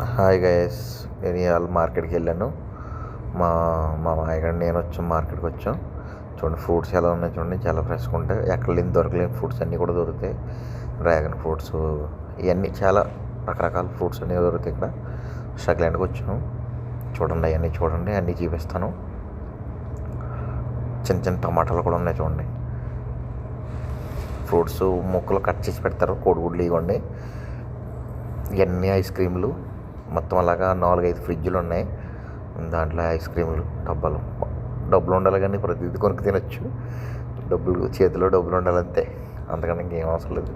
Hi guys, నేను ఇవాళ మార్కెట్కి వెళ్ళాను. మా మా మాయగాడు నేను వచ్చాం, మార్కెట్కి వచ్చాం. చూడండి ఫ్రూట్స్ ఎలా ఉన్నాయి, చూడండి చాలా ఫ్రెష్గా ఉంటాయి. ఎక్కడ లేని దొరకలేని ఫ్రూట్స్ అన్నీ కూడా దొరుకుతాయి. డ్రాగన్ ఫ్రూట్స్ ఇవన్నీ చాలా రకరకాల ఫ్రూట్స్ అన్నీ దొరుకుతాయి ఇక్కడ. స్ట్రగ్లాండ్కి వచ్చాను. చూడండి అవన్నీ చూడండి, అన్నీ చూపిస్తాను. చిన్న చిన్న టమాటాలు కూడా ఉన్నాయి చూడండి. ఫ్రూట్స్ ముక్కలు కట్ చేసి పెడతారు, కోడిగుడ్లు ఇవ్వండి. ఇవన్నీ ఐస్ క్రీములు మొత్తం అలాగా 4-5 ఫ్రిడ్జ్లు ఉన్నాయి. దాంట్లో ఐస్ క్రీములు డబ్బులు ఉండాలి, కానీ ప్రతిదీ కొనుక్కు తినచ్చు. చేతిలో డబ్బులు ఉండాలంతే, అంతకన్నా ఇంకేం అవసరం లేదు.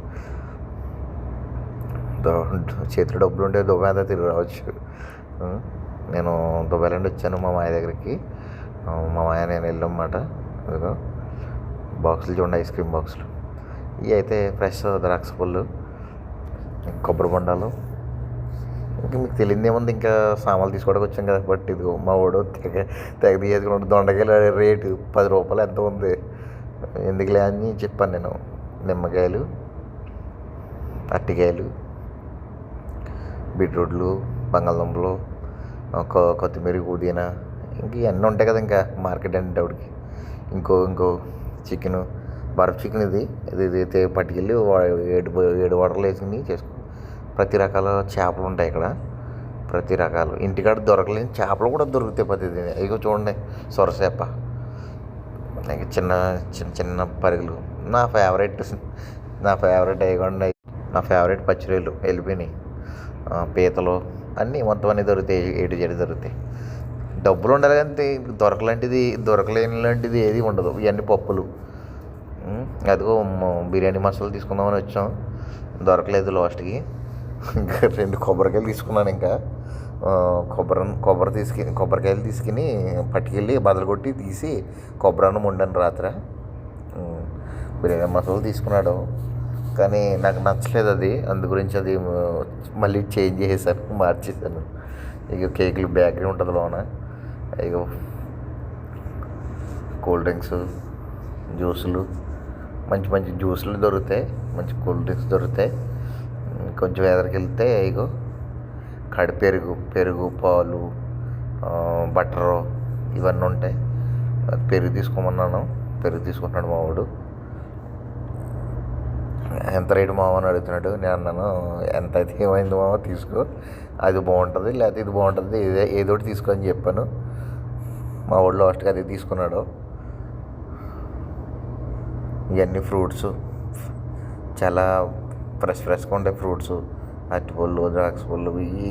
చేతిలో డబ్బులు ఉంటే దుబాయ్ అంతా తిరిగి రావచ్చు. నేను దుబాయ్ నుండి వచ్చాను మా మాయ దగ్గరికి. మా మాయ నేను వెళ్ళామన్నమాట. ఇదిగో బాక్సులు చూడండి, ఐస్ క్రీమ్ బాక్సులు. ఇవి అయితే ఫ్రెష్ ద్రాక్ష పళ్ళు, కొబ్బరి బొండాలు. ఇంకా మీకు తెలియదు ఏముంది, ఇంకా సామాన్లు తీసుకోవడానికి వచ్చాం కదా. బట్ ఇదిగో మా వాడు తెగ తీసుకున్నాడు. దొండకాయలు రేటు 10 రూపాయలు ఎంత ఉంది, ఎందుకులే అని చెప్పాను నేను. నిమ్మకాయలు, అరటికాయలు, బీట్రూట్లు, బంగాళదుంపలు, కొత్తిమీర, పుదీనా, ఇంక ఇవన్నీ ఉంటాయి కదా ఇంకా మార్కెట్ అంటే ఆవిడకి. ఇంకో చికెను, బర్ఫ్ చికెన్ ఇది పట్టుకెళ్ళి 7 వాటర్లు వేసుకుని చేసుకో. ప్రతి రకాల చేపలు ఉంటాయి ఇక్కడ, ప్రతి రకాలు. ఇంటికాడ దొరకలేని చేపలు కూడా దొరుకుతాయి ప్రతిదీ. ఇగో చూడండి, సొరచేప, చిన్న చిన్న చిన్న పరుగులు. నా ఫేవరెట్ అయ్యండి. నా ఫేవరెట్ పచ్చిరొయ్యలు వెళ్ళిపోయినాయి. పీతలు అన్నీ మొత్తం అన్నీ దొరుకుతాయి, A to Z దొరుకుతాయి. డబ్బులు ఉండాలి కానీ దొరకలేని లాంటిది ఏది ఉండదు. ఇవన్నీ పప్పులు. అదిగో బిర్యానీ మసాలా తీసుకుందామని వచ్చాం, దొరకలేదు లాస్ట్కి. ఇంకా 2 కొబ్బరికాయలు తీసుకున్నాను. ఇంకా కొబ్బరికాయలు తీసుకుని పట్టుకెళ్ళి బదలు తీసి కొబ్బరి వండాను రాత్రి. బిర్యానీ మసాలా తీసుకున్నాడు, కానీ నాకు నచ్చలేదు అది. అందు గురించి అది మళ్ళీ చేంజ్ చేసేసాను, మార్చేసాను. ఇక కేకులు బేకరీ ఉంటుంది లోన. ఇక కూల్ డ్రింక్స్, జ్యూసులు, మంచి మంచి జ్యూసులు దొరుకుతాయి, మంచి కూల్ డ్రింక్స్ దొరుకుతాయి. కొంచెం ఎదరికి వెళ్తే ఇగో పెరుగు, పాలు, బటరు ఇవన్నీ ఉంటాయి. పెరుగు తీసుకోమన్నాను, పెరుగు తీసుకుంటున్నాడు మా వాడు. ఎంత రేటు మావ అని అడుగుతున్నాడు. నేను అన్నాను, ఎంత అయితే ఏమైంది మావ, తీసుకో, అది బాగుంటుంది లేకపోతే ఇది బాగుంటుంది, ఏదోటి తీసుకో అని చెప్పాను. మా వాడు లాస్ట్గా అది తీసుకున్నాడు. ఇవన్నీ ఫ్రూట్స్ చాలా ఫ్రెష్గా ఉంటాయి. ఫ్రూట్స్, అరటిపళ్ళు, ద్రాక్ష పళ్ళు, ఇవి